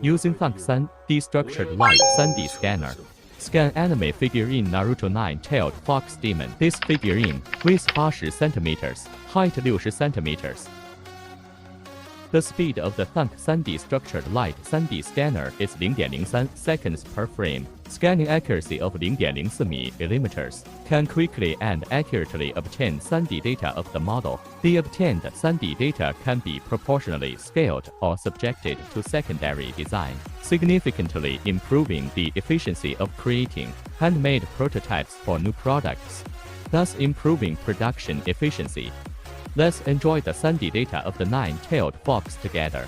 Using Thunk3d Structured Light 3D Scanner. Scan anime figurine Naruto 9-tailed fox demon. This figurine weighs 80 cm, height 60 cm. The speed of the Thunk3d Structured Light 3D Scanner is 0.03 seconds per frame. Scanning accuracy of 0.04 mm can quickly and accurately obtain 3D data of the model. The obtained 3D data can be proportionally scaled or subjected to secondary design, significantly improving the efficiency of creating handmade prototypes for new products, thus improving production efficiency. Let's enjoy the 3D data of the 9-tailed fox together.